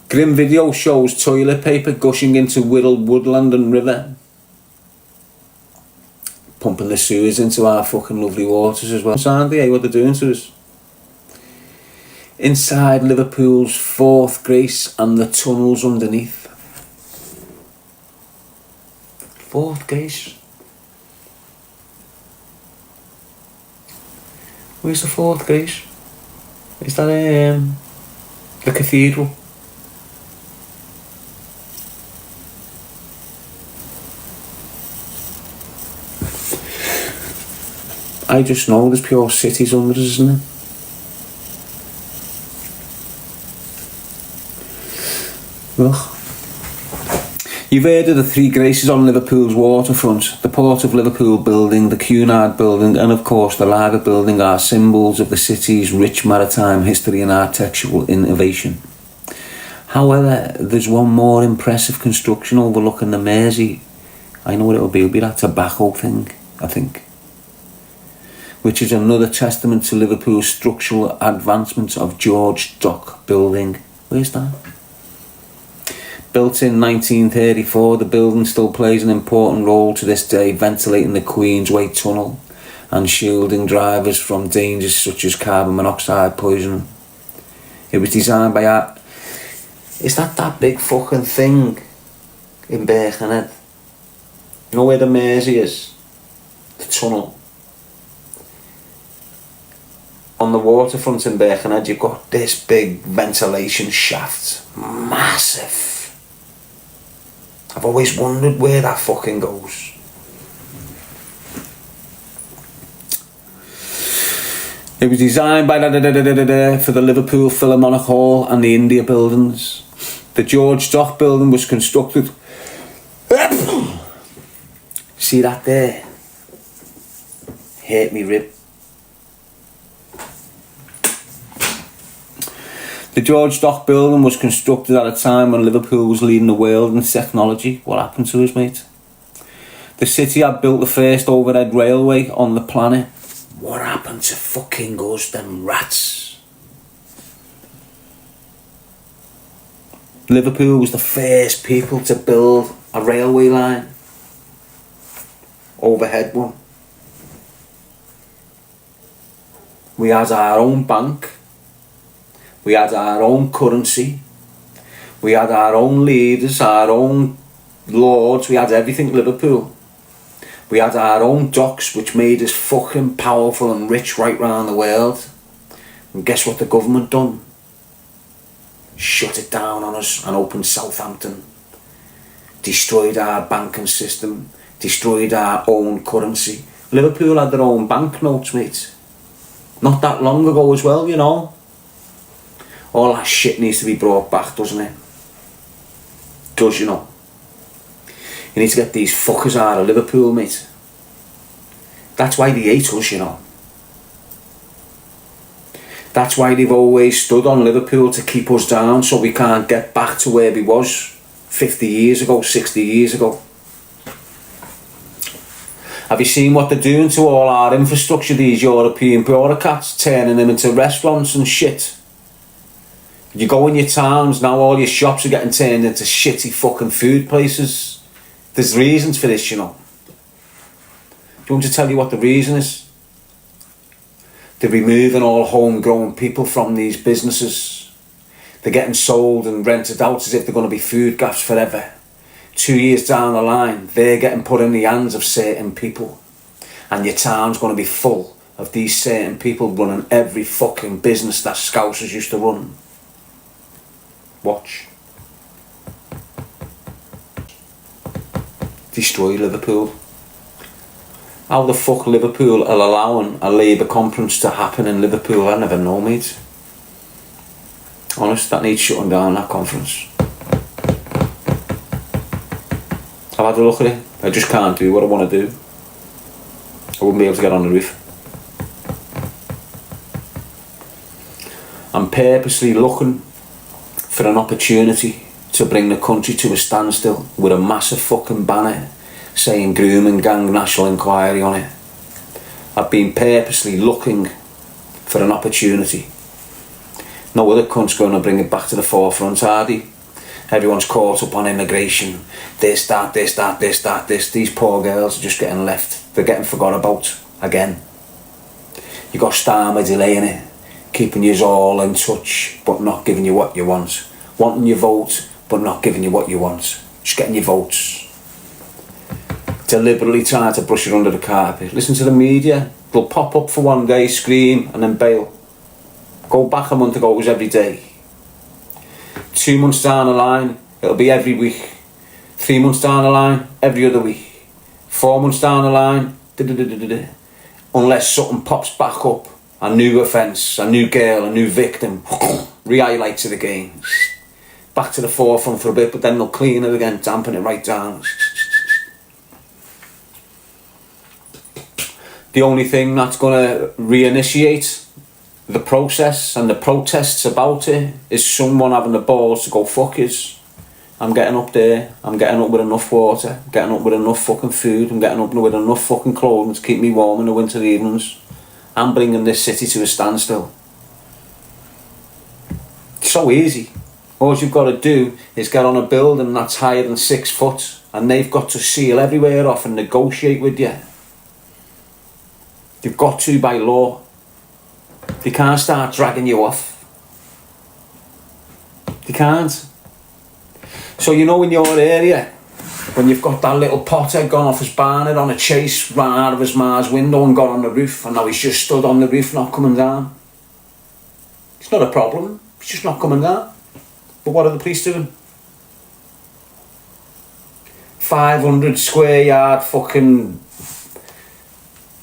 Grim video shows toilet paper gushing into Whittled woodland and river. Pumping the sewers into our fucking lovely waters as well. Sandy, what they're doing to us. Inside Liverpool's fourth grace and the tunnels underneath. Fourth grace? Where's the fourth grace? Is that the cathedral? I just know there's pure cities under us, isn't it? Well, you've heard of the three graces on Liverpool's waterfront. The Port of Liverpool building, the Cunard building, and of course the Lager building are symbols of the city's rich maritime history and architectural innovation. However, there's one more impressive construction overlooking the Mersey. I know what it'll be that tobacco thing, I think. Which is another testament to Liverpool's structural advancements of George Dock building. Where's that? Built in 1934, the building still plays an important role to this day, ventilating the Queensway Tunnel and shielding drivers from dangers such as carbon monoxide poisoning. It was designed by art. Is that big fucking thing in Birkenhead? You know where the Mersey is? The tunnel. On the waterfront in Birkenhead, you've got this big ventilation shaft. Massive. I've always wondered where that fucking goes. It was designed by for the Liverpool Philharmonic Hall and the India buildings. The George Dock building was constructed. See that there? Hurt me rib. The George Dock building was constructed at a time when Liverpool was leading the world in technology. What happened to us, mate? The city had built the first overhead railway on the planet. What happened to fucking us, them rats? Liverpool was the first people to build a railway line. Overhead one. We had our own bank. We had our own currency. We had our own leaders, our own lords. We had everything Liverpool. We had our own docks, which made us fucking powerful and rich right round the world. And guess what the government done? Shut it down on us and opened Southampton. Destroyed our banking system. Destroyed our own currency. Liverpool had their own banknotes, mate. Not that long ago as well, you know. All that shit needs to be brought back, doesn't it? Does, you know. You need to get these fuckers out of Liverpool, mate. That's why they hate us, you know. That's why they've always stood on Liverpool to keep us down so we can't get back to where we was 50 years ago, 60 years ago. Have you seen what they're doing to all our infrastructure, these European bureaucrats, turning them into restaurants and shit? You go in your towns, now all your shops are getting turned into shitty fucking food places. There's reasons for this, you know. Do you want me to tell you what the reason is? They're removing all homegrown people from these businesses. They're getting sold and rented out as if they're going to be food gaffes forever. 2 years down the line, they're getting put in the hands of certain people. And your town's going to be full of these certain people running every fucking business that Scousers used to run. Watch. Destroy Liverpool. How the fuck Liverpool are allowing a Labour conference to happen in Liverpool, I never know, mate. Honest, that needs shutting down, that conference. I've had a look at it. I just can't do what I want to do. I wouldn't be able to get on the roof. I'm purposely looking for an opportunity to bring the country to a standstill with a massive fucking banner saying grooming gang national inquiry on it. I've been purposely looking for an opportunity. No other cunt's going to bring it back to the forefront, are they? Everyone's caught up on immigration. This, that, this, that, this, that, this. These poor girls are just getting left. They're getting forgot about again. You got Starmer delaying it, keeping you all in touch, but not giving you what you want. Wanting your vote, but not giving you what you want. Just getting your votes. Deliberately trying to brush it under the carpet. Listen to the media. They'll pop up for one day, scream, and then bail. Go back a month ago, it was every day. 2 months down the line, it'll be every week. 3 months down the line, every other week. 4 months down the line, unless something pops back up, a new offence, a new girl, a new victim, re-highlights of the game. Back to the forefront for a bit, but then they'll clean it again, dampen it right down. The only thing that's going to reinitiate the process and the protests about it is someone having the balls to go, fuck yous. I'm getting up there, I'm getting up with enough water, I'm getting up with enough fucking food, I'm getting up with enough fucking clothing to keep me warm in the winter evenings. I'm bringing this city to a standstill. It's so easy. All you've got to do is get on a building that's higher than 6 foot and they've got to seal everywhere off and negotiate with you. You've got to by law. They can't start dragging you off. They can't. So you know in your area, when you've got that little pothead gone off his barnet on a chase, ran out of his ma's window and got on the roof, and now he's just stood on the roof not coming down. It's not a problem, he's just not coming down. But what are the police doing? 500 square yard fucking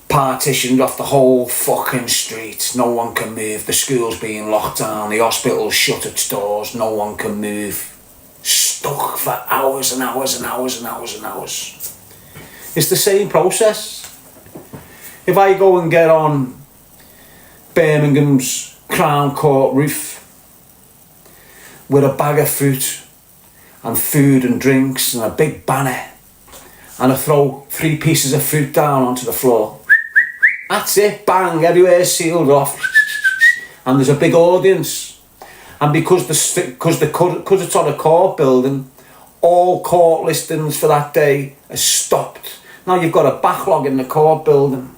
partitioned off the whole fucking street. No one can move. The school's being locked down. The hospital's shut its doors. No one can move. Stuck for hours and hours and hours and hours and hours. It's the same process. If I go and get on Birmingham's Crown Court roof with a bag of fruit and food and drinks and a big banner, and I throw 3 pieces of fruit down onto the floor, that's it, bang, everywhere's sealed off, and there's a big audience. And because it's on a court building, all court listings for that day are stopped. Now you've got a backlog in the court building.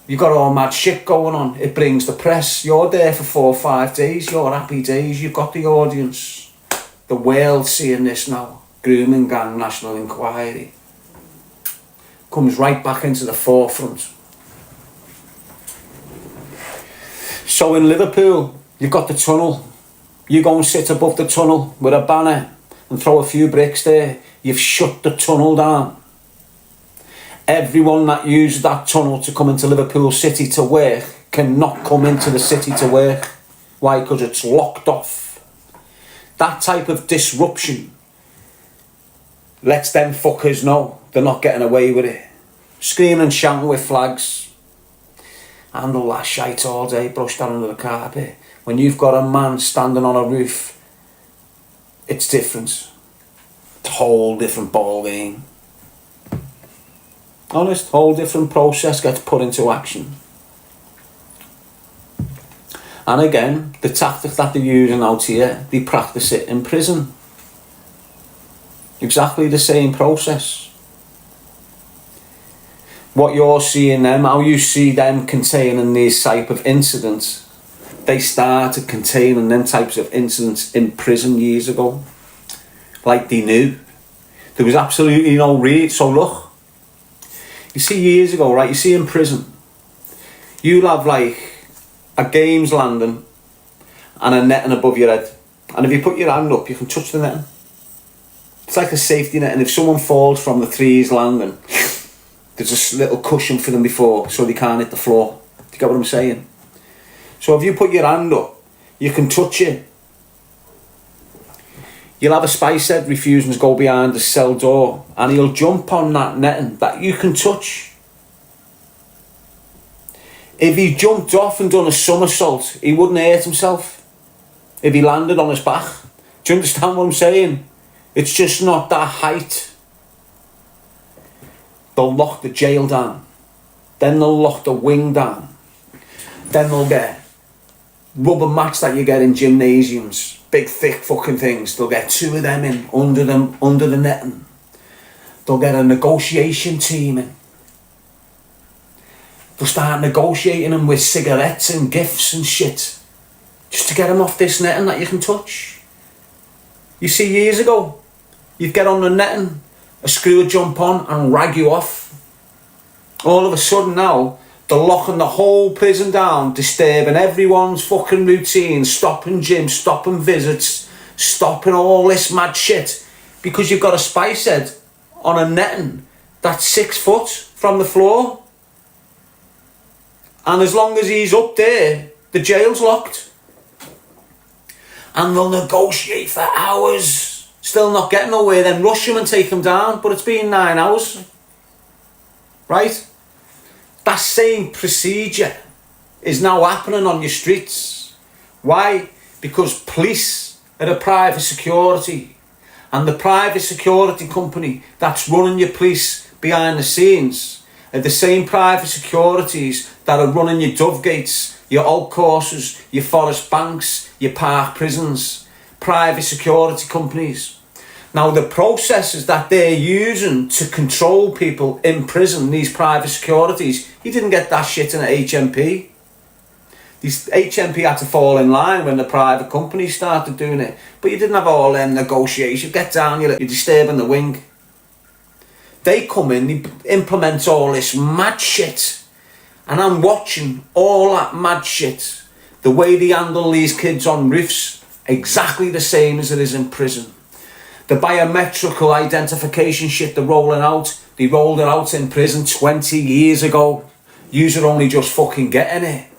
You've got all mad shit going on. It brings the press. You're there for 4 or 5 days. You're happy days. You've got the audience. The world's seeing this now. Grooming gang national inquiry. Comes right back into the forefront. So in Liverpool, you've got the tunnel. You go and sit above the tunnel with a banner and throw a few bricks there. You've shut the tunnel down. Everyone that uses that tunnel to come into Liverpool City to work cannot come into the city to work. Why? Because it's locked off. That type of disruption lets them fuckers know they're not getting away with it. Screaming and shouting with flags. Handle that shite all day, brush that under the carpet. When you've got a man standing on a roof, it's different. It's a whole different ball game. Honest, whole different process gets put into action. And again, the tactic that they're using out here, they practice it in prison. Exactly the same process. What you're seeing them, how you see them containing these type of incidents, they started containing them types of incidents in prison years ago. Like they knew. There was absolutely no read. So look, you see years ago, right, you see in prison, you'll have like a games landing and a netting above your head. And if you put your hand up, you can touch the netting. It's like a safety net, and if someone falls from the threes landing, there's a little cushion for them before, so they can't hit the floor. Do you get what I'm saying? So if you put your hand up, you can touch it. You'll have a spice head refusing to go behind the cell door, and he'll jump on that netting that you can touch. If he jumped off and done a somersault, he wouldn't hurt himself if he landed on his back. Do you understand what I'm saying? It's just not that height. They'll lock the jail down. Then they'll lock the wing down. Then they'll get rubber mats that you get in gymnasiums, big thick fucking things. They'll get 2 of them in under the netting. They'll get a negotiation team in. They'll start negotiating them with cigarettes and gifts and shit, just to get them off this netting that you can touch. You see, years ago, you'd get on the netting, a screw would jump on and rag you off. All of a sudden now, they're locking the whole prison down, disturbing everyone's fucking routine, stopping gyms, stopping visits, stopping all this mad shit, because you've got a spice head on a netting that's 6 foot from the floor. And as long as he's up there, the jail's locked. And they'll negotiate for hours, still not getting nowhere, then rush him and take him down. But it's been 9 hours. Right? That same procedure is now happening on your streets. Why? Because police are a private security. And the private security company that's running your police behind the scenes are the same private securities that are running your Dovegates, your Old Courses, your Forest Banks, your Park Prisons. Private security companies. Now, the processes that they're using to control people in prison, these private securities, you didn't get that shit in an HMP. These HMP had to fall in line when the private companies started doing it. But you didn't have all them negotiations. Get down, you're disturbing the wing. They come in, they implement all this mad shit. And I'm watching all that mad shit. The way they handle these kids on roofs, exactly the same as it is in prison. The biometrical identification shit they're rolling out, they rolled it out in prison 20 years ago. You're only just fucking getting it.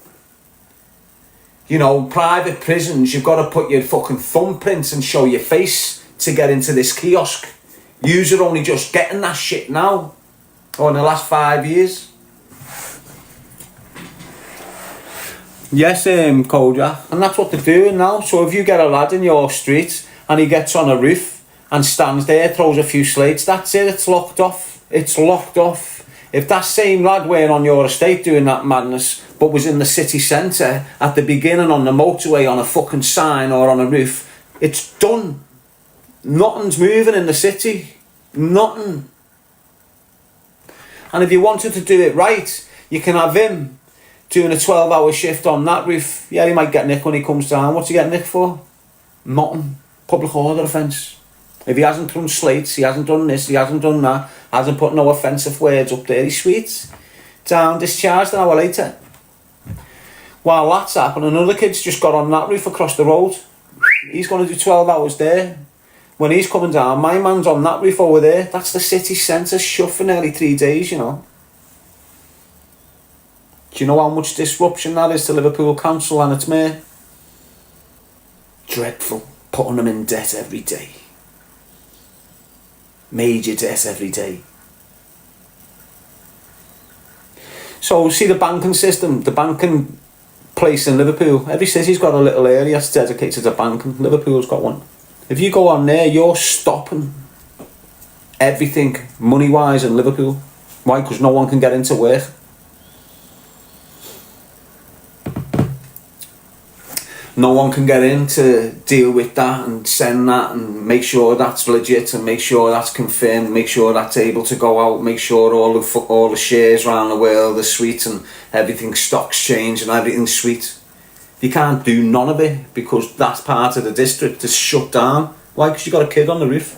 You know, private prisons, you've got to put your fucking thumbprints and show your face to get into this kiosk. You're only just getting that shit now, or in the last 5 years. Yes, Kojak, and that's what they're doing now. So if you get a lad in your street and he gets on a roof and stands there, throws a few slates, that's it, it's locked off. It's locked off. If that same lad weren't on your estate doing that madness, but was in the city centre at the beginning on the motorway on a fucking sign or on a roof, it's done. Nothing's moving in the city. Nothing. And if you wanted to do it right, you can have him doing a 12-hour shift on that roof. Yeah, he might get nicked when he comes down. What's he getting nicked for? Nothing. Public order offence. If he hasn't thrown slates, he hasn't done this, he hasn't done that, hasn't put no offensive words up there, he's sweet. Down, discharged an hour later. While that's happening, another kid's just got on that roof across the road. He's going to do 12 hours there. When he's coming down, my man's on that roof over there. That's the city centre, shut for nearly 3 days, you know. Do you know how much disruption that is to Liverpool Council and its mayor? Dreadful. Putting them in debt every day. Major debt every day. So see the banking system, the banking place in Liverpool, every city's got a little area that's dedicated to banking. Liverpool's got one. If you go on there, you're stopping everything money wise in Liverpool. Why? Because no one can get into work. No one can get in to deal with that and send that and make sure that's legit and make sure that's confirmed, make sure that's able to go out, make sure all the shares around the world are sweet and everything stocks change and everything's sweet. You can't do none of it because that part of the district is shut down. Why? Because you've got a kid on the roof.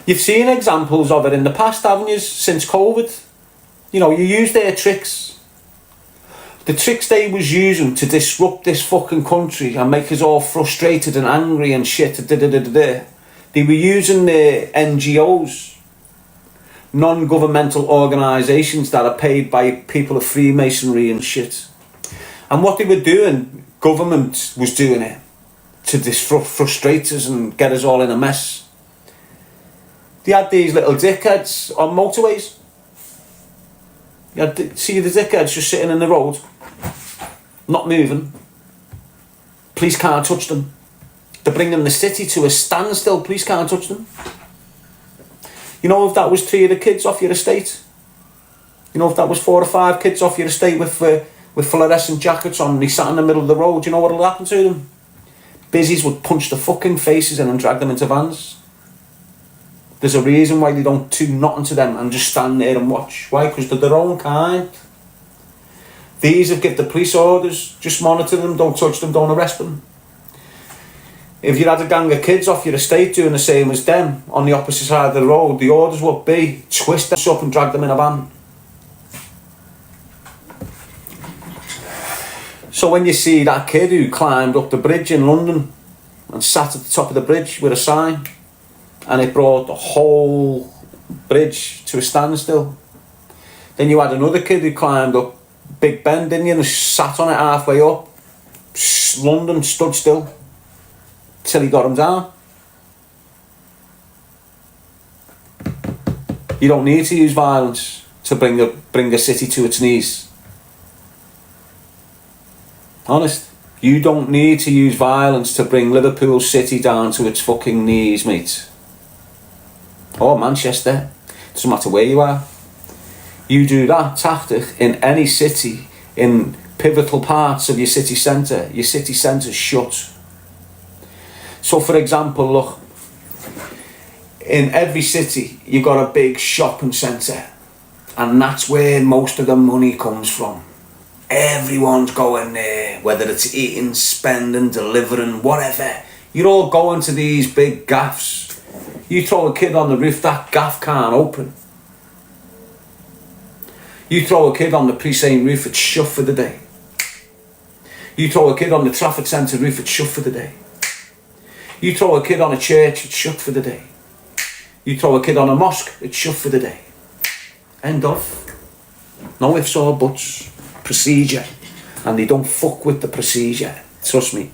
You've seen examples of it in the past, haven't you, since COVID? You know, you use their tricks. The tricks they was using to disrupt this fucking country and make us all frustrated and angry and shit. They were using their NGOs, non-governmental organisations that are paid by people of Freemasonry and shit. And what they were doing, government was doing it to frustrate us and get us all in a mess. They had these little dickheads on motorways. You had see the dickheads just sitting in the road, not moving. Police can't touch them. They're bringing the city to a standstill. Police can't touch them. You know, if that was 3 of the kids off your estate, you know, if that was 4 or 5 kids off your estate with with fluorescent jackets on and they sat in the middle of the road. You know what will happen to them? Busies would punch the fucking faces in and drag them into vans. There's a reason why they don't do nothing to them and just stand there and watch. Why? Because they're their own kind. These have given the police orders, just monitor them, don't touch them, don't arrest them. If you had a gang of kids off your estate doing the same as them on the opposite side of the road, the orders would be twist them up and drag them in a van. So when you see that kid who climbed up the bridge in London and sat at the top of the bridge with a sign, and it brought the whole bridge to a standstill. Then you had another kid who climbed up Big Ben, didn't you, and sat on it halfway up. London stood still till he got him down. You don't need to use violence to bring a city to its knees. Honest. You don't need to use violence to bring Liverpool City down to its fucking knees, mate. Or Manchester. Doesn't matter where you are. You do that tactic in any city, in pivotal parts of your city centre's shut. So for example, look, in every city you've got a big shopping centre, and that's where most of the money comes from. Everyone's going there, whether it's eating, spending, delivering, whatever. You're all going to these big gaffs. You throw a kid on the roof, that gaff can't open. You throw a kid on the Freemason roof, it's shut for the day. You throw a kid on the traffic centre roof, it's shut for the day. You throw a kid on a church, it's shut for the day. You throw a kid on a mosque, it's shut for the day. End of. No ifs or buts. Procedure. And they don't fuck with the procedure. Trust me.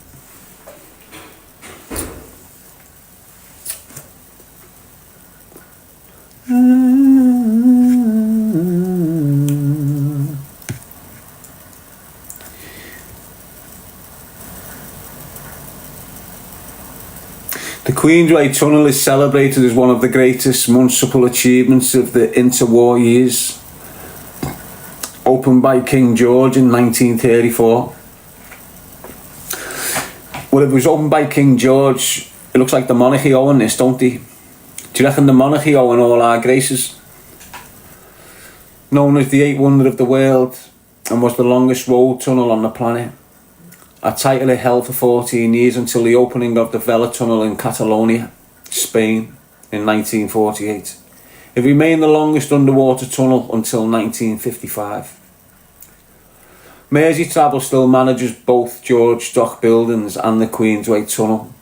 The Queensway Tunnel is celebrated as one of the greatest municipal achievements of the interwar years. Opened by King George in 1934. Well, if it was opened by King George, it looks like the monarchy own this, don't they? Do you reckon the monarchy own all our graces? Known as the 8th wonder of the world, and was the longest road tunnel on the planet. A title it held for 14 years until the opening of the Vela Tunnel in Catalonia, Spain, in 1948. It remained the longest underwater tunnel until 1955. Mersey Travel still manages both George Dock buildings and the Queensway Tunnel.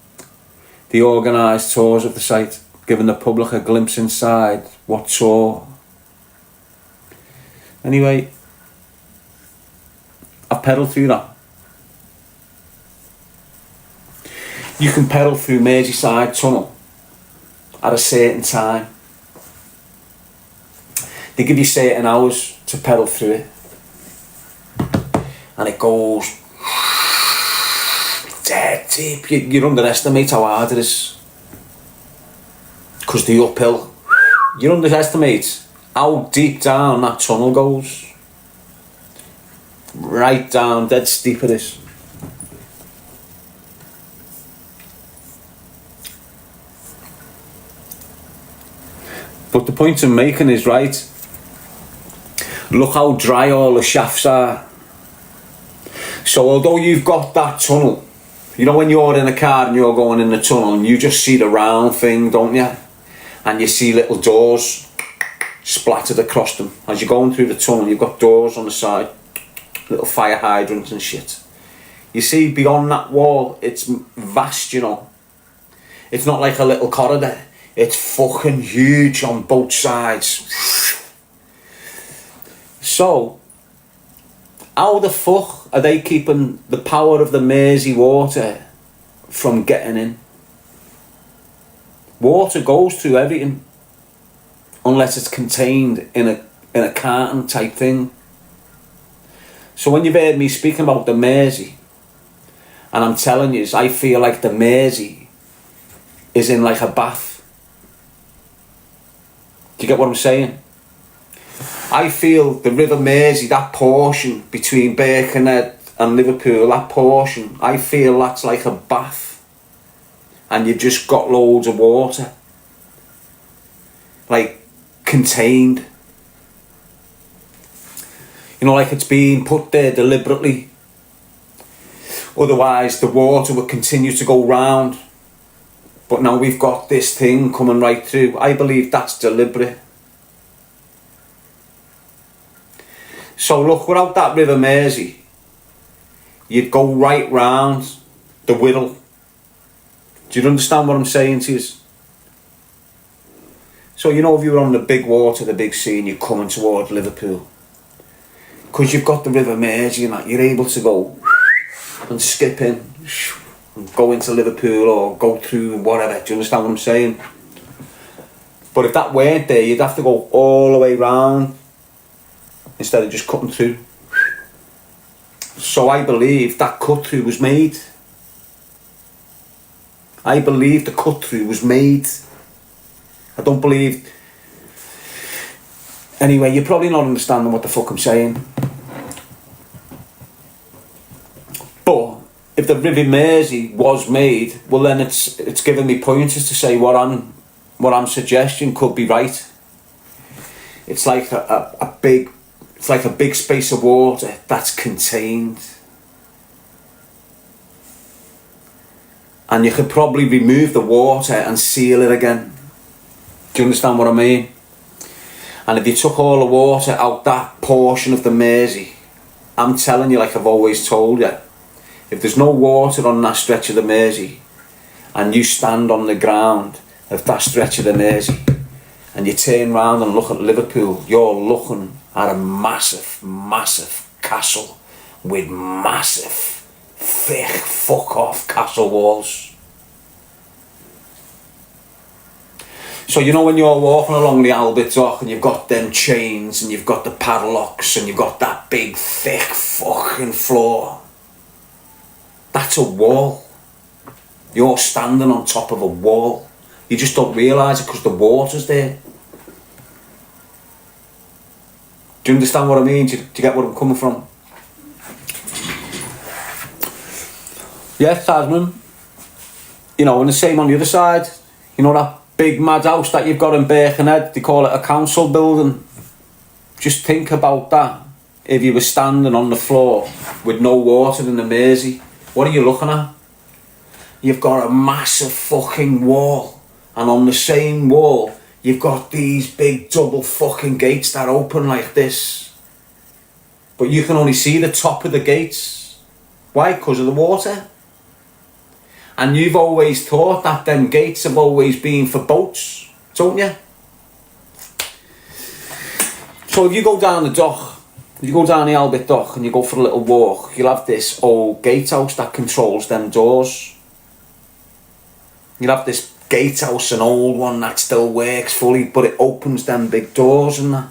They organise tours of the site, giving the public a glimpse inside what saw. Anyway, I've pedalled through that. You can pedal through Merseyside Tunnel at a certain time. They give you certain hours to pedal through it. And it goes dead deep. You underestimate how hard it is. Because the uphill, you underestimate how deep down that tunnel goes. Right down, dead steep it is. But the point I'm making is right. Look how dry all the shafts are. So although you've got that tunnel, you know when you're in a car and you're going in the tunnel and you just see the round thing, don't you? And you see little doors splattered across them. As you're going through the tunnel, you've got doors on the side, little fire hydrants and shit. You see beyond that wall, it's vast, you know. It's not like a little corridor. It's fucking huge on both sides. So, how the fuck are they keeping the power of the Mersey water from getting in? Water goes through everything unless it's contained in a carton type thing. So when you've heard me speaking about the Mersey, and I'm telling you, I feel like the Mersey is in like a bath. Do you get what I'm saying? I feel the River Mersey, that portion between Birkenhead and Liverpool, that portion, I feel that's like a bath, and you've just got loads of water, like contained. You know, like it's been put there deliberately. Otherwise, the water would continue to go round. But now we've got this thing coming right through. I believe that's deliberate. So look, without that River Mersey, you'd go right round the Whittle. Do you understand what I'm saying to you? So, you know, if you were on the big water, the big sea, and you're coming towards Liverpool, because you've got the River Mersey and that, you're able to go and skip in and go into Liverpool or go through whatever. Do you understand what I'm saying? But if that weren't there, you'd have to go all the way round instead of just cutting through. So I believe that cut through was made. I believe the cut through was made. I don't believe... Anyway, you're probably not understanding what the fuck I'm saying. But if the River Mersey was made, well then it's giving me pointers to say what I'm suggesting could be right. It's like a big space of water that's contained. And you could probably remove the water and seal it again. Do you understand what I mean? And if you took all the water out that portion of the Mersey, I'm telling you, like I've always told you, if there's no water on that stretch of the Mersey, and you stand on the ground of that stretch of the Mersey, and you turn round and look at Liverpool, you're looking at a massive, massive castle with massive, thick, fuck off castle walls. So you know when you're walking along the Albert Dock and you've got them chains and you've got the padlocks and you've got that big thick fucking floor, that's a wall. You're standing on top of a wall. You just don't realise it because the water's there. Do you understand what I mean? Do you get where I'm coming from? Yeah, Tasman. You know, and the same on the other side. You know that big mad house that you've got in Birkenhead, they call it a council building. Just think about that. If you were standing on the floor with no water in the Mersey, what are you looking at? You've got a massive fucking wall, and on the same wall you've got these big double fucking gates that open like this, but you can only see the top of the gates. Why? Because of the water. And you've always thought that them gates have always been for boats, don't you? So if you go down the dock, if you go down the Albert Dock and you go for a little walk, you'll have this old gatehouse that controls them doors. You'll have this gatehouse, an old one that still works fully, but it opens them big doors and that.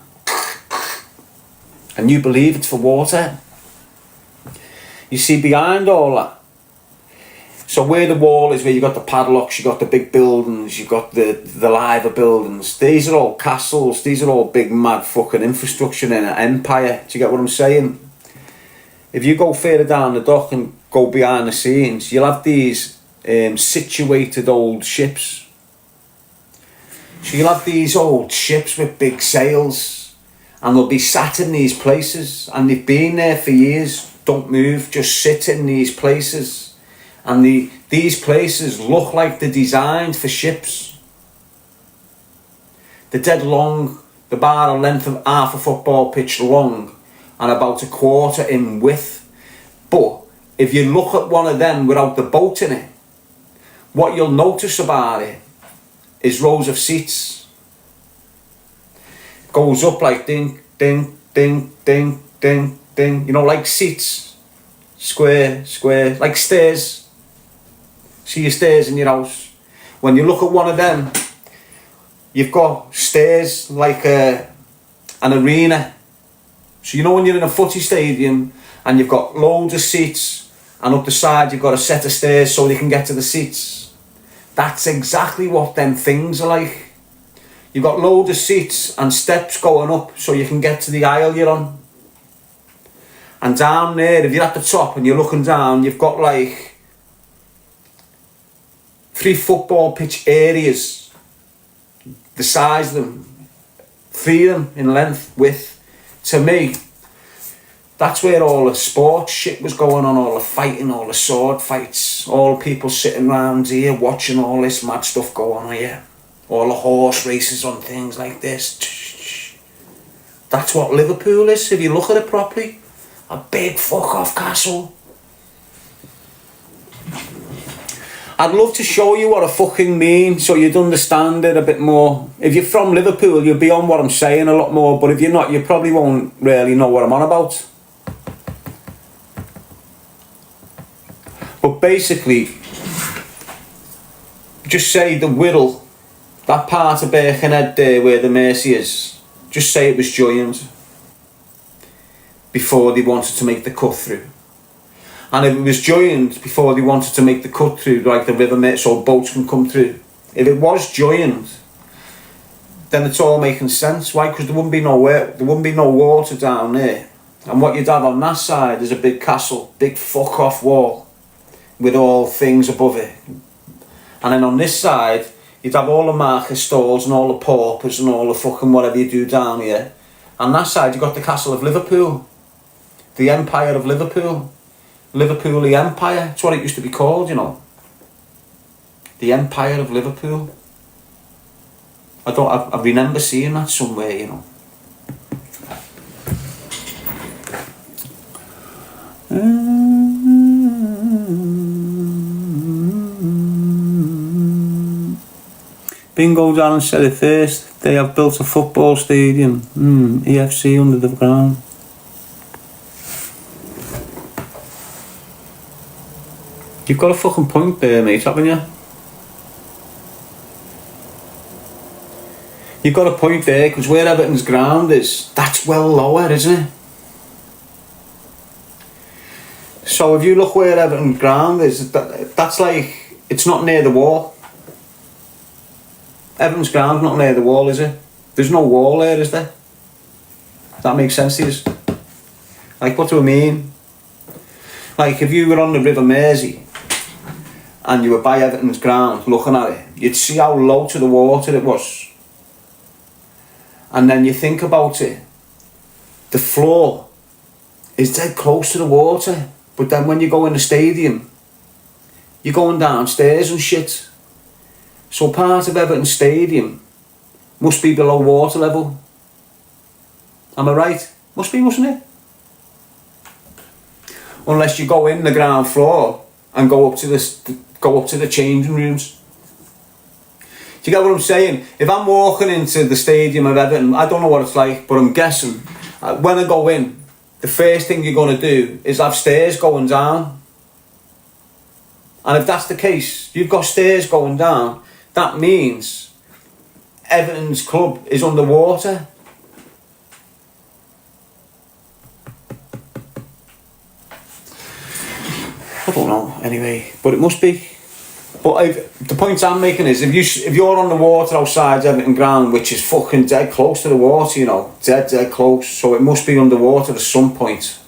And you believe it's for water. You see, behind all that, so where the wall is, where you got the padlocks, you got the big buildings, you got the liver buildings, these are all castles, these are all big mad fucking infrastructure in an empire. Do you get what I'm saying? If you go further down the dock and go behind the scenes, you'll have these situated old ships. So you'll have these old ships with big sails, and they'll be sat in these places, and they've been there for years, don't move, just sit in these places. And these places look like they're designed for ships. They're dead long, they're about a length of half a football pitch long and about a quarter in width. But if you look at one of them without the boat in it, what you'll notice about it is rows of seats. Goes up like ding, ding, ding, ding, ding, ding. You know, like seats. Square, square, like stairs. See your stairs in your house. When you look at one of them, you've got stairs like an arena. So you know when you're in a footy stadium and you've got loads of seats, and up the side you've got a set of stairs so they can get to the seats. That's exactly what them things are like. You've got loads of seats and steps going up so you can get to the aisle you're on. And down there, if you're at the top and you're looking down, you've got like 3 football pitch areas, the size of them, 3 of them in length, width. To me, that's where all the sports shit was going on, all the fighting, all the sword fights, all the people sitting around here watching all this mad stuff going on here. All the horse races on things like this. That's what Liverpool is, if you look at it properly. A big fuck off castle. I'd love to show you what I fucking mean so you'd understand it a bit more. If you're from Liverpool, you'll be on what I'm saying a lot more, but if you're not, you probably won't really know what I'm on about. But basically, just say the Whittle, that part of Birkenhead there where the Mersey is, just say it was joined before they wanted to make the cut through. And if it was joined before they wanted to make the cut through, like the river Mersey, so boats can come through, if it was joined, then it's all making sense. Why? Because there wouldn't be no water down there. And what you'd have on that side is a big castle, big fuck off wall with all things above it. And then on this side, you'd have all the market stalls and all the paupers and all the fucking whatever you do down here. And that side, you've got the castle of Liverpool. The Empire of Liverpool. Liverpool the Empire. That's what it used to be called, you know. The Empire of Liverpool. I remember seeing that somewhere, you know. Bingo Darren said it first. They have built a football stadium. EFC under the ground. You've got a fucking point there, mate, haven't you? You've got a point there, because where Everton's ground is, that's well lower, isn't it? So if you look where Everton's ground is, that's like, it's not near the wall. Everton's ground's not near the wall, is it? There's no wall there, is there? Does that make sense to you? Like, what do I mean? Like, if you were on the River Mersey and you were by Everton's ground looking at it, you'd see how low to the water it was. And then you think about it, the floor is dead close to the water, but then when you go in the stadium, you're going downstairs and shit. So part of Everton Stadium must be below water level. Am I right? Must be, mustn't it? Unless you go in the ground floor and go up to the changing rooms. Do you get what I'm saying? If I'm walking into the stadium of Everton, I don't know what it's like, but I'm guessing when I go in, the first thing you're going to do is have stairs going down. And if that's the case, you've got stairs going down, that means Everton's club is underwater. I don't know, anyway, but it must be. But the point I'm making is, if you're on the water outside Everton ground, which is fucking dead close to the water, you know, dead close, so it must be underwater at some point.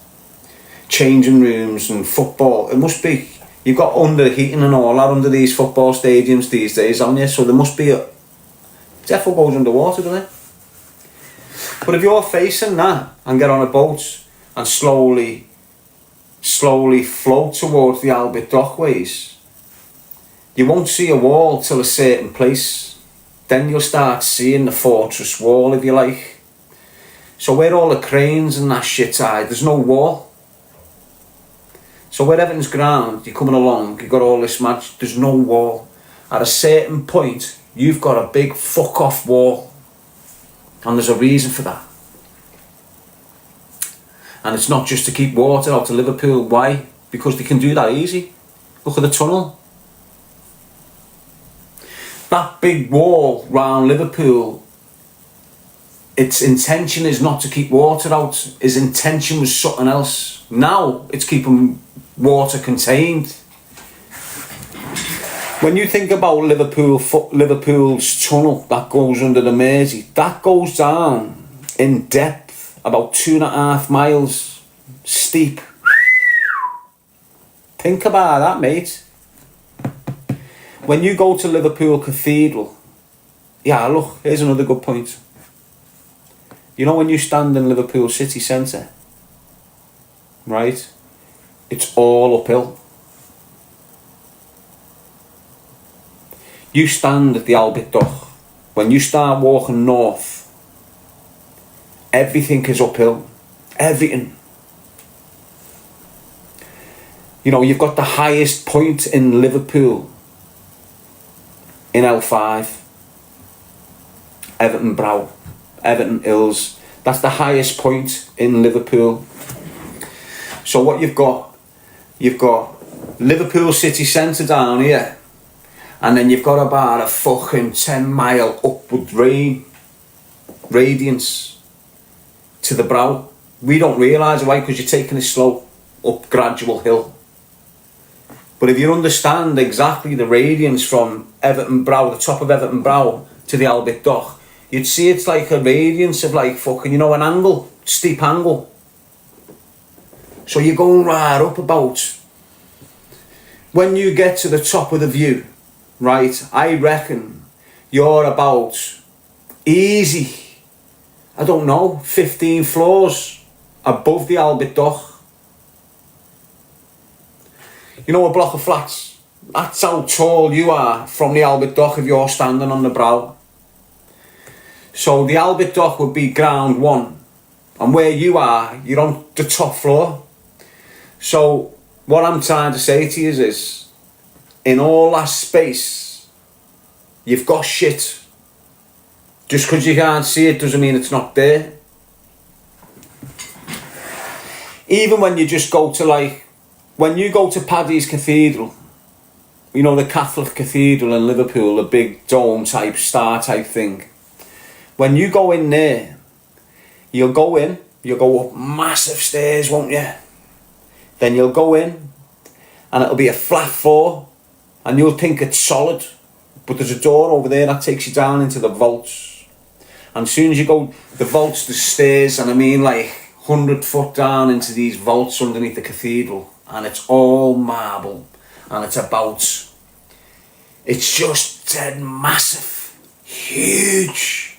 Changing rooms and football, it must be. You've got under heating and all that under these football stadiums these days, haven't you? So there must be definitely goes underwater, doesn't it? But if you're facing that and get on a boat and slowly float towards the Albert Dockways, you won't see a wall till a certain place. Then you'll start seeing the fortress wall, if you like. So where all the cranes and that shit are, there's no wall. So where Everton's ground, you're coming along, you've got all this match, there's no wall. At a certain point, you've got a big fuck off wall. And there's a reason for that. And it's not just to keep water out of Liverpool. Why? Because they can do that easy. Look at the tunnel. That big wall round Liverpool, its intention is not to keep water out. His intention was something else. Now it's keeping water contained. When you think about Liverpool's tunnel that goes under the Mersey, that goes down in depth about 2.5 miles steep. Think about that, mate. When you go to Liverpool Cathedral, yeah, look, here's another good point. You know, when you stand in Liverpool city centre, right, it's all uphill. You stand at the Albert Dock, when you start walking north, everything is uphill. Everything. You know, you've got the highest point in Liverpool in L5. Everton Brow, Everton Hills. That's the highest point in Liverpool. So what you've got Liverpool city centre down here, and then you've got about a fucking 10-mile upward radiance to the Brow. We don't realise why, because you're taking it slow up gradual hill. But if you understand exactly the radiance from Everton Brow, the top of Everton Brow to the Albert Dock, you'd see it's like a radiance of like fucking, you know, an angle, steep angle. So you're going right up about, when you get to the top of the view, right, I reckon you're about easy, I don't know, 15 floors above the Albert Dock. You know, a block of flats, that's how tall you are from the Albert Dock if you're standing on the Brow. So the Albert Dock would be ground one, and where you are, you're on the top floor. So what I'm trying to say to you is, in all that space, you've got shit. Just because you can't see it doesn't mean it's not there. Even when you just go to like, when you go to Paddy's Cathedral, you know, the Catholic Cathedral in Liverpool, the big dome type, star type thing. When you go in there, you'll go up massive stairs, won't you? Then you'll go in, and it'll be a flat floor, and you'll think it's solid, but there's a door over there that takes you down into the vaults. And as soon as you go, the vaults, the stairs, and I mean like 100 foot down into these vaults underneath the cathedral, and it's all marble, and it's just dead massive, huge.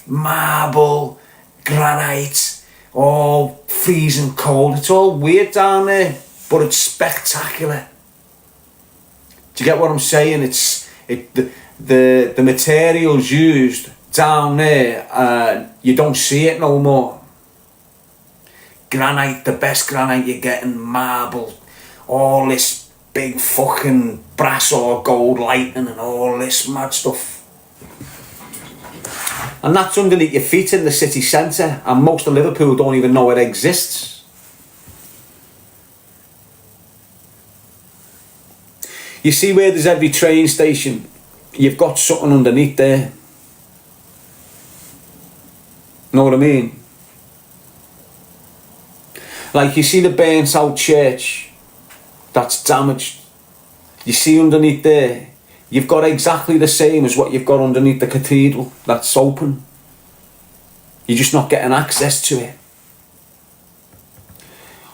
Marble, granite, all freezing cold. It's all weird down there, but it's spectacular. Do you get what I'm saying? The materials used down there, you don't see it no more. Granite, the best granite you're getting, marble, all this big fucking brass or gold lighting and all this mad stuff. And that's underneath your feet in the city centre, and most of Liverpool don't even know it exists. You see where there's every train station, you've got something underneath there. Know what I mean? Like you see the burnt out church that's damaged. You see underneath there, you've got exactly the same as what you've got underneath the cathedral that's open. You're just not getting access to it.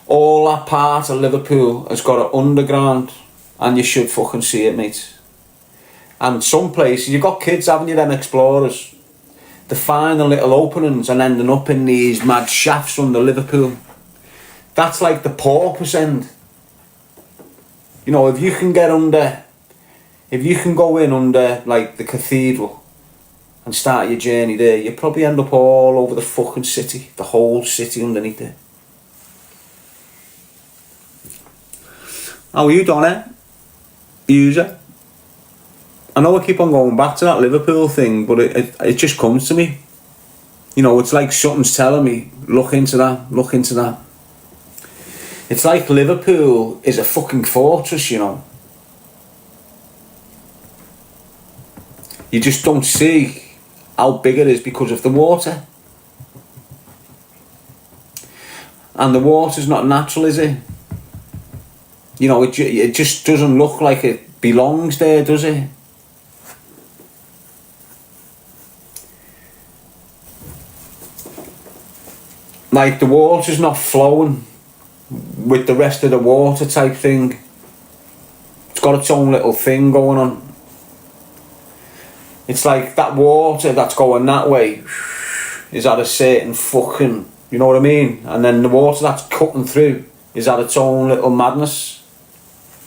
All that part of Liverpool has got it underground, and you should fucking see it, mate. And some places, you've got kids, haven't you, them explorers? They find the little openings and ending up in these mad shafts under Liverpool. That's like the porpoise end. You know, if you can go in under like the cathedral and start your journey there, you probably end up all over the fucking city, the whole city underneath it. How are you, Donna? User? I know I keep on going back to that Liverpool thing, but it just comes to me. You know, it's like something's telling me, look into that, look into that. It's like Liverpool is a fucking fortress, you know. You just don't see how big it is because of the water. And the water's not natural, is it? You know, it just doesn't look like it belongs there, does it? Like the water's not flowing with the rest of the water type thing. It's got its own little thing going on. It's like that water that's going that way is at a certain fucking, you know what I mean? And then the water that's cutting through is at its own little madness.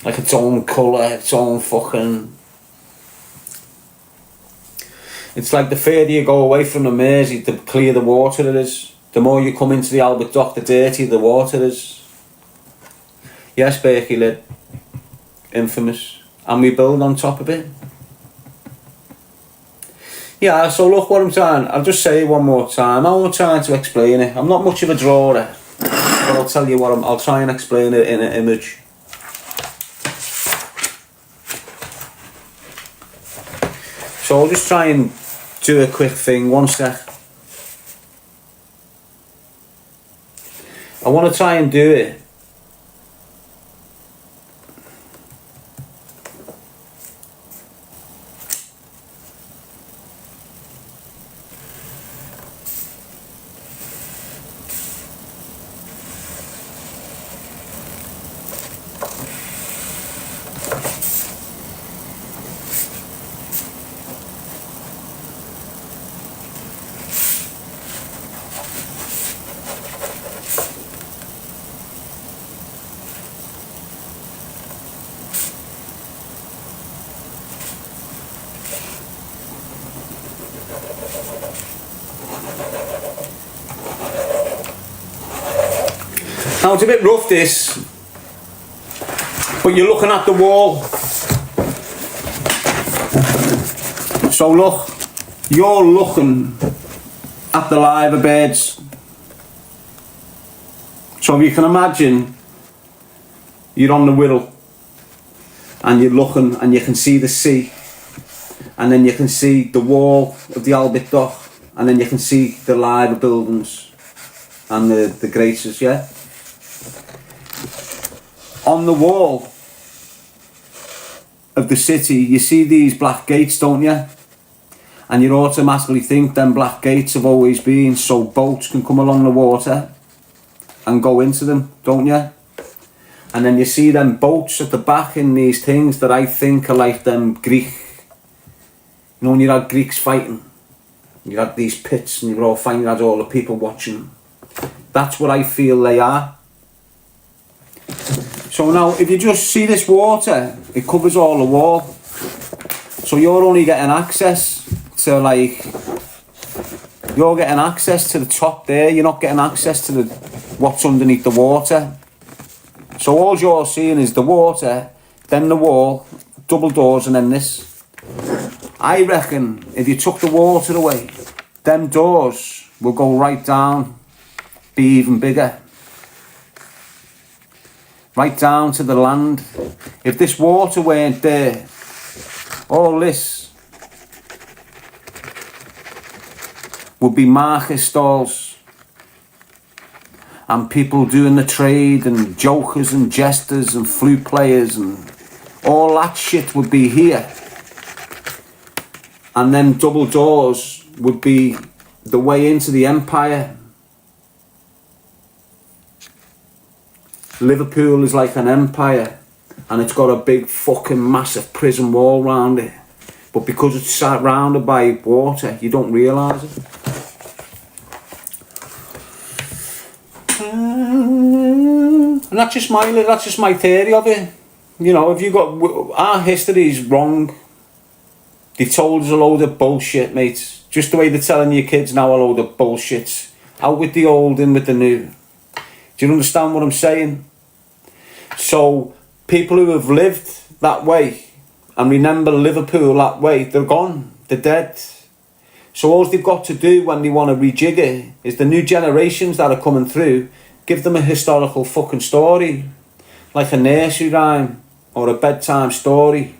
Like its own colour, its own fucking... It's like the further you go away from the Mersey, the clearer the water it is. The more you come into the Albert Dock, the dirtier the water is. Yes, Berkey Lid. Infamous. And we build on top of it. Yeah, so look what I'm trying... I'll just say it one more time. I'm trying to explain it. I'm not much of a drawer, but I'll tell you what I'll try and explain it in an image. So I'll just try and do a quick thing. One sec. I want to try and do it. Now it's a bit rough this, but you're looking at the wall. So look, you're looking at the liver beds. So if you can imagine, you're on the Wirral and you're looking and you can see the sea, and then you can see the wall of the Albert Dock, and then you can see the liver buildings and the graces, yeah? On the wall of the city, you see these black gates, don't you? And you automatically think them black gates have always been so boats can come along the water and go into them, don't you? And then you see them boats at the back in these things that I think are like them Greek... You know when you had Greeks fighting? You had these pits and you were all fighting, you had all the people watching. That's what I feel they are. So now, if you just see this water, it covers all the wall. So you're only getting access to, like... You're getting access to the top there. You're not getting access to the what's underneath the water. So all you're seeing is the water, then the wall, double doors, and then this. I reckon if you took the water away, them doors will go right down, be even bigger. Right down to the land. If this water weren't there, all this would be market stalls and people doing the trade and jokers and jesters and flute players and all that shit would be here. And then double doors would be the way into the empire. Liverpool is like an empire and it's got a big fucking massive prison wall round it. But because it's surrounded by water, you don't realise it. And that's just my theory of it. You know, if you got... Our history's wrong. They've told us a load of bullshit, mate. Just the way they're telling your kids now a load of bullshit. Out with the old, in with the new. Do you understand what I'm saying? So, people who have lived that way and remember Liverpool that way, they're gone. They're dead. So all they've got to do when they want to rejig it is the new generations that are coming through, give them a historical fucking story. Like a nursery rhyme or a bedtime story.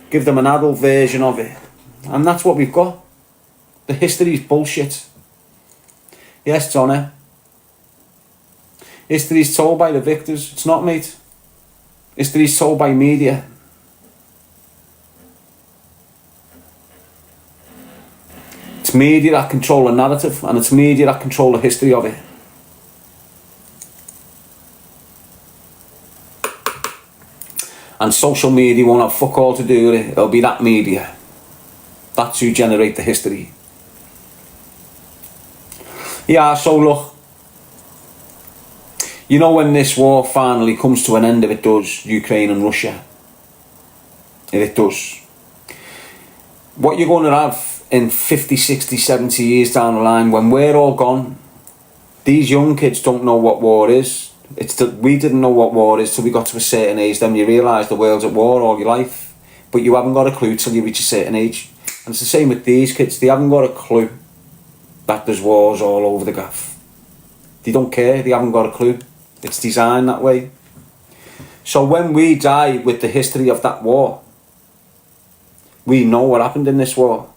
Give them an adult version of it. And that's what we've got. The history's bullshit. Yes, Johnny. History's told by the victors. It's not, mate. History's told by media. It's media that control the narrative, and it's media that control the history of it. And social media won't have fuck all to do with it. It'll be that media. That's who generate the history. Yeah, so look, you know, when this war finally comes to an end, if it does, Ukraine and Russia, if it does, what you're going to have in 50, 60, 70 years down the line, when we're all gone, these young kids don't know what war is. We didn't know what war is till we got to a certain age. Then you realise the world's at war all your life, but you haven't got a clue till you reach a certain age. And it's the same with these kids. They haven't got a clue that there's wars all over the gaff. They don't care. They haven't got a clue. It's designed that way. So when we die with the history of that war, we know what happened in this war.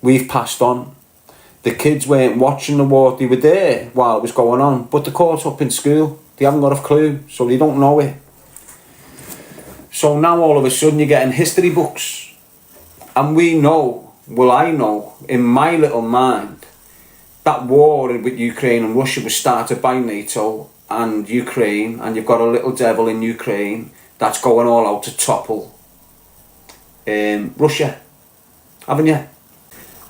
We've passed on. The kids weren't watching the war. They were there while it was going on, but they're caught up in school. They haven't got a clue, so they don't know it. So now all of a sudden you're getting history books. And we know, well, I know in my little mind, that war with Ukraine and Russia was started by NATO and Ukraine, and you've got a little devil in Ukraine that's going all out to topple Russia, haven't you?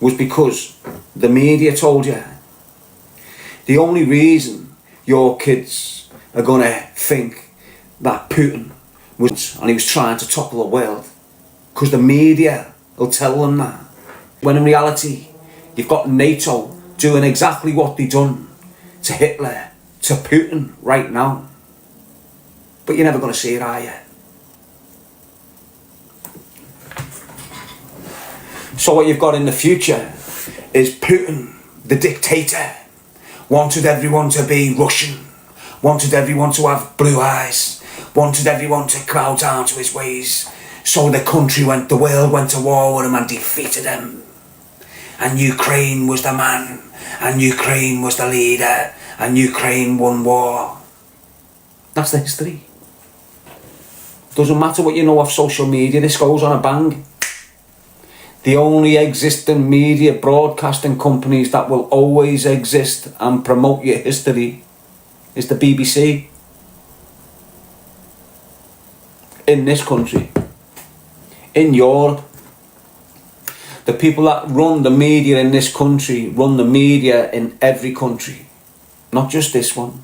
Was because the media told you. The only reason your kids are going to think that Putin was, and he was trying to topple the world, because the media will tell them that. When in reality, you've got NATO doing exactly what they done to Hitler, to Putin right now. But you're never going to see it, are you? So what you've got in the future is Putin, the dictator, wanted everyone to be Russian, wanted everyone to have blue eyes, wanted everyone to bow down to his ways. So the world went to war with him and defeated him. And Ukraine was the man, and Ukraine was the leader, and Ukraine won war. That's the history. Doesn't matter what you know of social media, this goes on a bang. The only existing media broadcasting companies that will always exist and promote your history is the BBC. In this country. In Europe. The people that run the media in this country run the media in every country. Not just this one.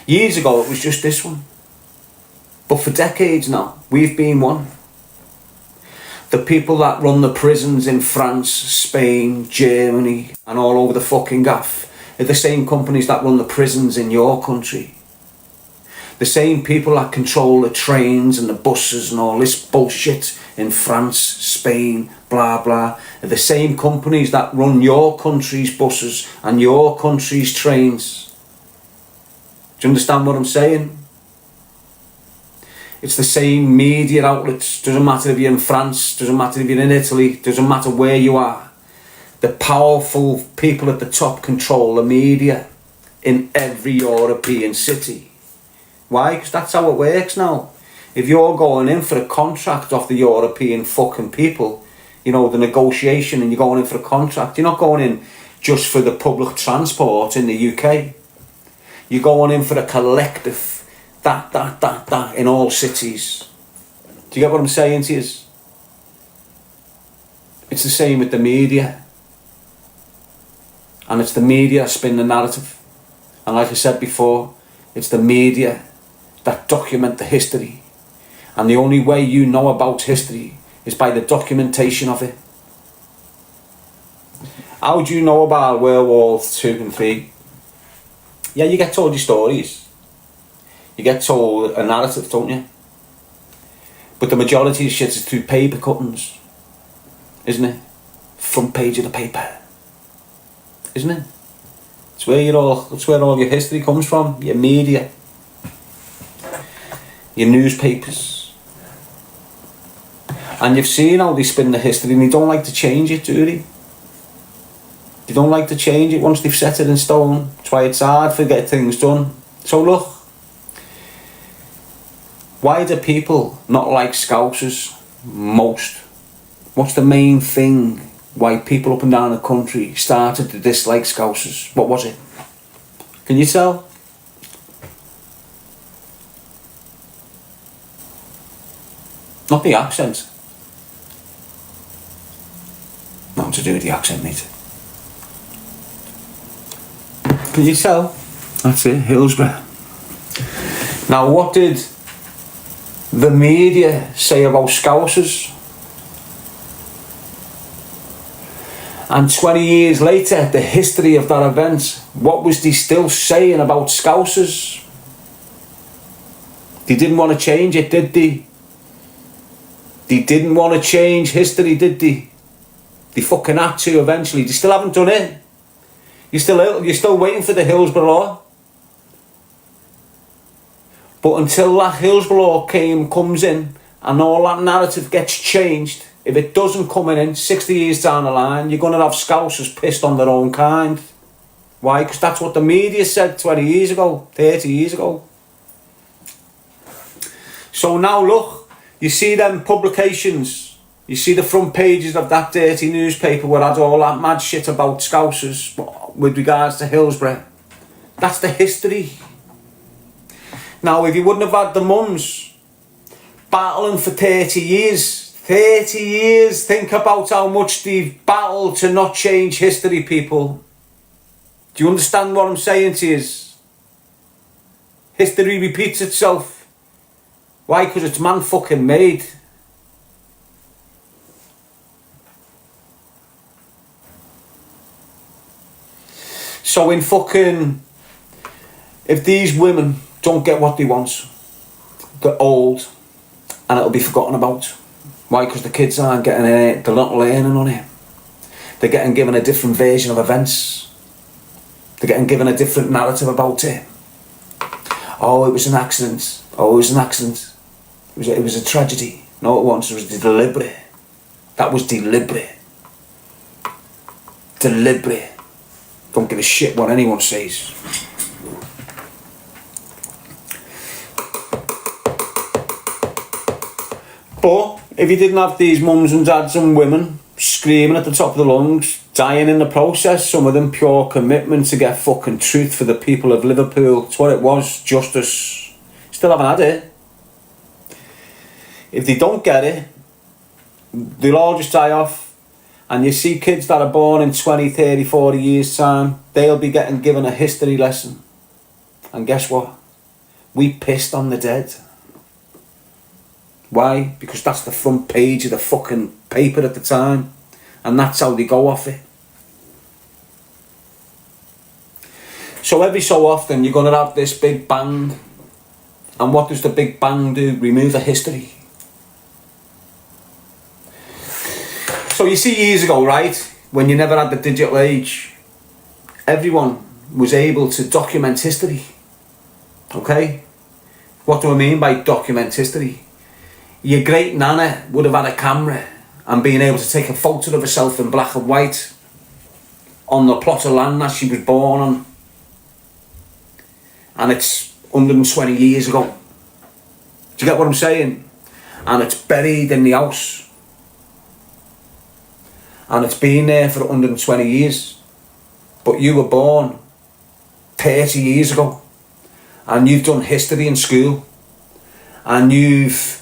Years ago it was just this one. But for decades now, we've been one. The people that run the prisons in France, Spain, Germany and all over the fucking gaff are the same companies that run the prisons in your country. The same people that control the trains and the buses and all this bullshit in France, Spain, blah blah, are the same companies that run your country's buses and your country's trains. Do you understand what I'm saying? It's the same media outlets. Doesn't matter if you're in France, doesn't matter if you're in Italy, doesn't matter where you are. The powerful people at the top control the media in every European city. Why? Because that's how it works now. If you're going in for a contract off the European fucking people, you know, the negotiation, and you're going in for a contract, you're not going in just for the public transport in the UK. You're going in for a collective that in all cities. Do you get what I'm saying to you? It's the same with the media. And it's the media that spin the narrative. And like I said before, it's the media that document the history. And the only way you know about history is by the documentation of it. How do you know about World War II and III? Yeah, you get told your stories. You get told a narrative, don't you? But the majority of shit is through paper cuttings, isn't it? Front page of the paper, isn't it? It's where all your history comes from. Your media, your newspapers, and you've seen how they spin the history, and they don't like to change it, do they? They don't like to change it once they've set it in stone. That's why it's hard to get things done. So look. Why do people not like Scousers most? What's the main thing why people up and down the country started to dislike Scousers? What was it? Can you tell? Not the accent. Nothing to do with the accent, mate. Can you tell? That's it, Hillsborough. Now, what did the media say about Scousers? And 20 years later, the history of that event, what was they still saying about Scousers? They didn't want to change it, did they? They didn't want to change history, did they? They fucking had to eventually. They still haven't done it. You're still waiting for the Hillsborough law. But until that Hillsborough law comes in and all that narrative gets changed, if it doesn't come in 60 years down the line, you're going to have Scousers pissed on their own kind. Why? Because that's what the media said 20 years ago, 30 years ago. So now look, you see them publications, you see the front pages of that dirty newspaper where had all that mad shit about Scousers with regards to Hillsborough. That's the history. Now, if you wouldn't have had the mums battling for 30 years, think about how much they've battled to not change history, people. Do you understand what I'm saying to you? History repeats itself. Why? Because it's man fucking made. So if these women don't get what they want, they're old and it'll be forgotten about. Why? Because the kids aren't getting it, they're not learning on it. They're getting given a different version of events. They're getting given a different narrative about it. Oh, it was an accident. Oh, it was an accident. It was a tragedy. No, it wasn't. It was deliberate. That was deliberate. Deliberate. Don't give a shit what anyone says. But if you didn't have these mums and dads and women screaming at the top of the lungs, dying in the process, some of them pure commitment to get fucking truth for the people of Liverpool, it's what it was, justice. Still haven't had it. If they don't get it, they'll all just die off. And you see kids that are born in 20, 30, 40 years time, they'll be getting given a history lesson. And guess what? We pissed on the dead. Why? Because that's the front page of the fucking paper at the time. And that's how they go off it. So every so often you're going to have this big bang. And what does the big bang do? Remove a history. So you see years ago, right, when you never had the digital age, everyone was able to document history. Okay? What do I mean by document history? Your great nana would have had a camera and been able to take a photo of herself in black and white on the plot of land that she was born on. And it's 120 years ago. Do you get what I'm saying? And it's buried in the house. And it's been there for 120 years. But you were born 30 years ago. And you've done history in school. And you've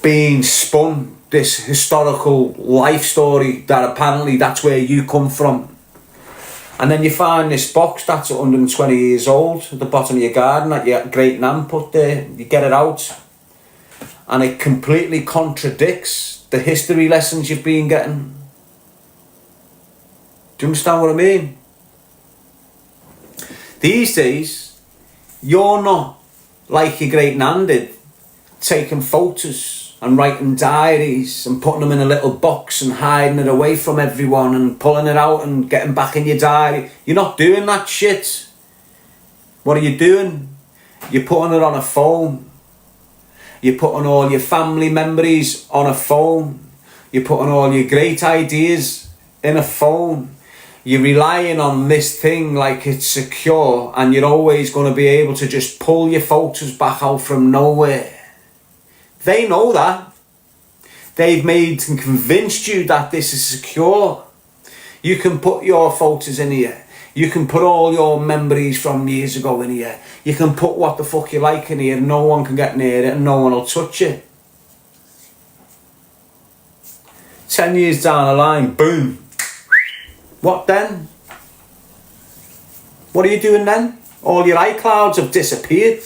been spun this historical life story that apparently that's where you come from. And then you find this box that's 120 years old at the bottom of your garden that your great nan put there. You get it out. And it completely contradicts the history lessons you've been getting. Do you understand what I mean? These days, you're not like your great nan did, taking photos and writing diaries and putting them in a little box and hiding it away from everyone and pulling it out and getting back in your diary. You're not doing that shit. What are you doing? You're putting it on a phone. You're putting all your family memories on a phone. You're putting all your great ideas in a phone. You're relying on this thing like it's secure, and you're always going to be able to just pull your photos back out from nowhere. They know that. They've made and convinced you that this is secure. You can put your photos in here. You can put all your memories from years ago in here. You can put what the fuck you like in here. No one can get near it and no one will touch it. 10 years down the line, boom. What then? What are you doing then? All your iClouds have disappeared.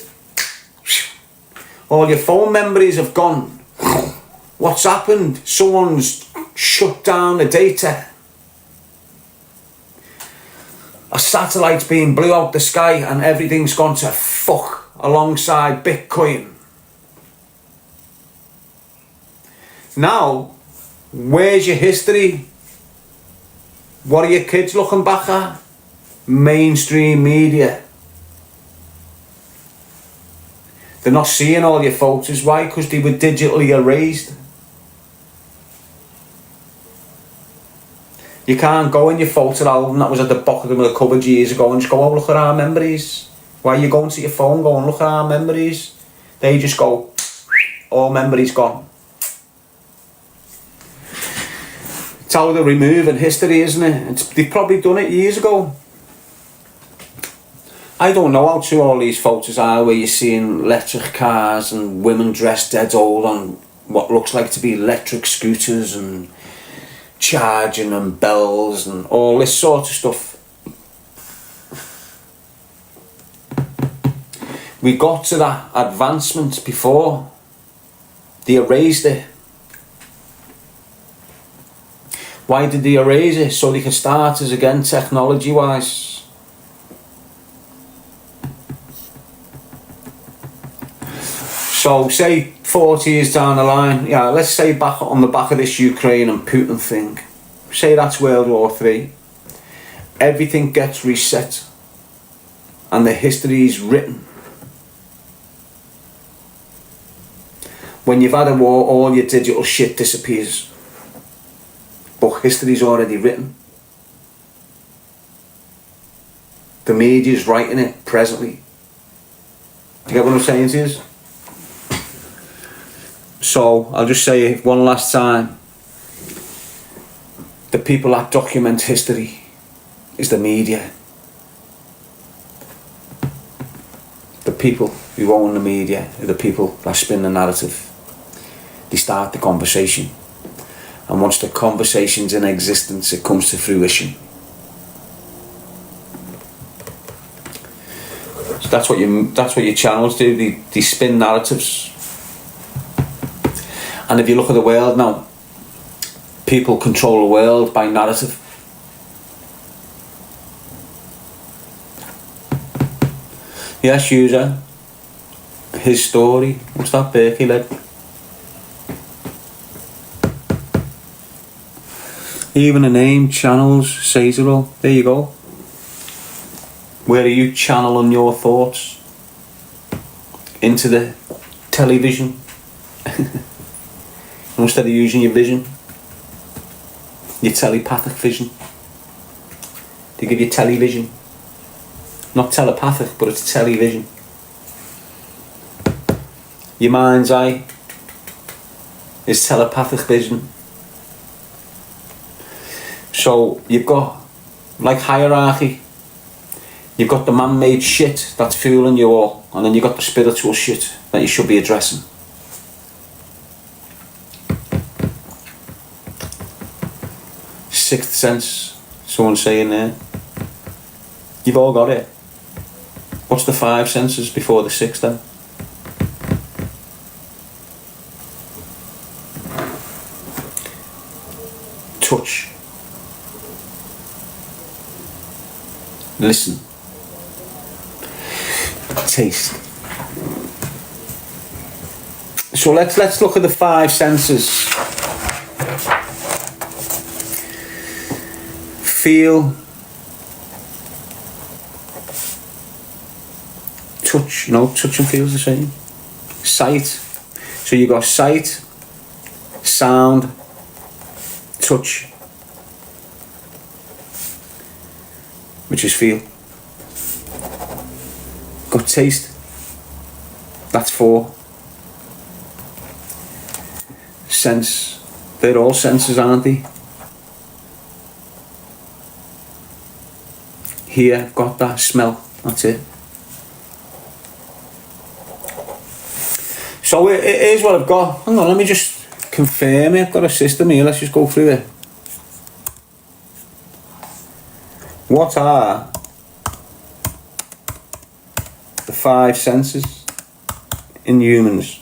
All your phone memories have gone. What's happened? Someone's shut down the data. A satellite's being blew out the sky and everything's gone to fuck alongside Bitcoin. Now, where's your history? What are your kids looking back at? Mainstream media. They're not seeing all your photos. Why? Because they were digitally erased. You can't go in your photo album that was at the bottom of the cupboard years ago and just go, oh, look at our memories. Why are you going to your phone going, look at our memories? They just go, all memories gone. It's how they're removing history, isn't it? They've probably done it years ago. I don't know how true all these photos are where you're seeing electric cars and women dressed dead old on what looks like to be electric scooters and charging and bells and all this sort of stuff. We got to that advancement before. They erased it. Why did they erase it? So they can start us again technology wise. So say 40 years down the line, yeah, let's say back on the back of this Ukraine and Putin thing, say that's World War III, everything gets reset and the history is written. When you've had a war, all your digital shit disappears, but history's already written. The media's writing it presently. Do you get what I'm saying to you? So, I'll just say it one last time. The people that document history is the media. The people who own the media are the people that spin the narrative. They start the conversation. And once the conversation's in existence, it comes to fruition. So that's what your channels do. They spin narratives. And if you look at the world now, people control the world by narrative. Yes, user. His story. What's that Berkey led? Even the name, channels, says it all. There you go. Where are you channeling your thoughts? Into the television. Instead of using your vision, your telepathic vision. They give you television. Not telepathic, but it's television. Your mind's eye is telepathic vision. So you've got, like hierarchy, you've got the man-made shit that's fooling you all, and then you've got the spiritual shit that you should be addressing. Sixth sense, someone's saying there. You've all got it. What's the 5 senses before the 6th then? Touch. Listen. Taste. So let's look at the 5 senses. Feel, touch, no, touch and feel's the same. Sight, so you got sight, sound, touch, which is feel. Got taste, that's 4. sense. They're all senses, aren't they? Here, got that smell. That's it. So here's what I've got. Hang on, let me just confirm it. I've got a system here. Let's just go through it. What are the 5 senses in humans?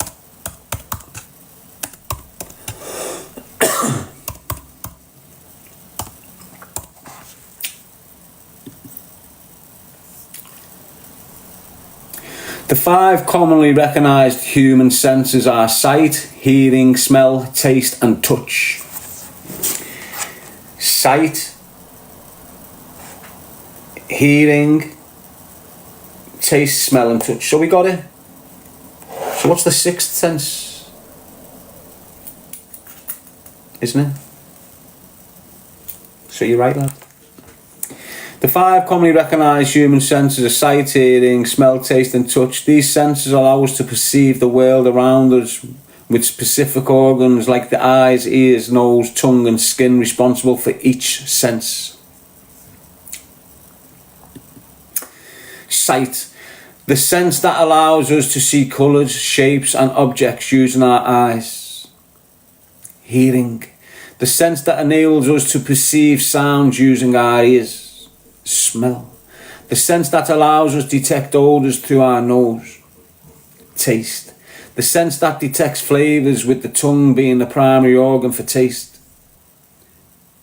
The 5 commonly recognised human senses are sight, hearing, smell, taste and touch. Sight, hearing, taste, smell and touch. So we got it. So what's the 6th sense? Isn't it? So you're right, lad. The 5 commonly recognised human senses are sight, hearing, smell, taste and touch. These senses allow us to perceive the world around us with specific organs like the eyes, ears, nose, tongue and skin responsible for each sense. Sight. The sense that allows us to see colours, shapes and objects using our eyes. Hearing. The sense that enables us to perceive sounds using our ears. Smell. The sense that allows us to detect odours through our nose. Taste. The sense that detects flavours with the tongue being the primary organ for taste.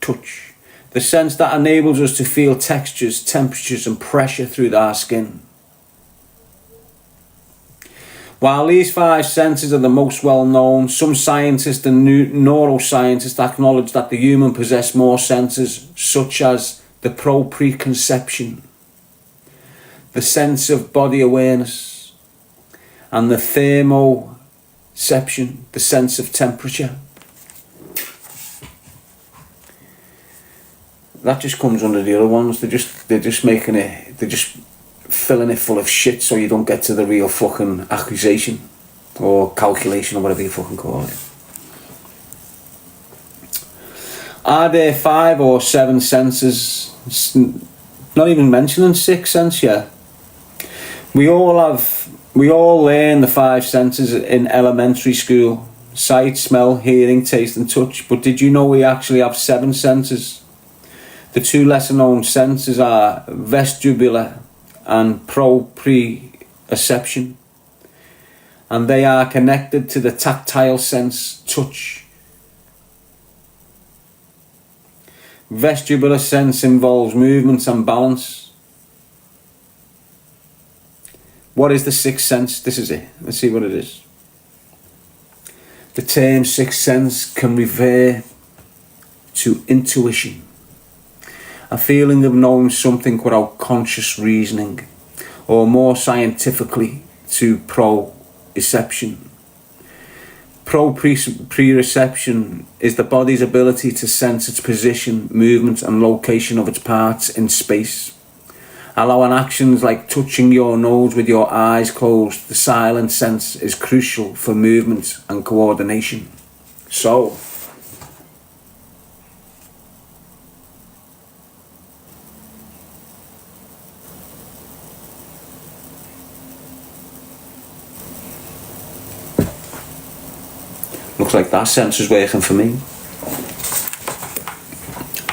Touch. The sense that enables us to feel textures, temperatures and pressure through our skin. While these 5 senses are the most well known, some scientists and neuroscientists acknowledge that the human possess more senses, such as the proprioception, the sense of body awareness, and the thermoception, the sense of temperature. That just comes under the other ones. They're just making it, they're just filling it full of shit so you don't get to the real fucking accusation or calculation or whatever you fucking call it. Are there 5 or 7 senses? Not even mentioning 6th sense yet. We all learn the 5 senses in elementary school: sight, smell, hearing, taste and touch. But did you know we actually have 7 senses? The 2 lesser known senses are vestibular and proprioception, and they are connected to the tactile sense, touch. Vestibular sense involves movement and balance. What is the 6th sense? This is it. Let's see what it is. The term 6th sense can refer to intuition, a feeling of knowing something without conscious reasoning, or more scientifically to proprioception. Proprioception is the body's ability to sense its position, movement and location of its parts in space. Allowing actions like touching your nose with your eyes closed, the silent sense is crucial for movement and coordination. So, looks like that sense is working for me.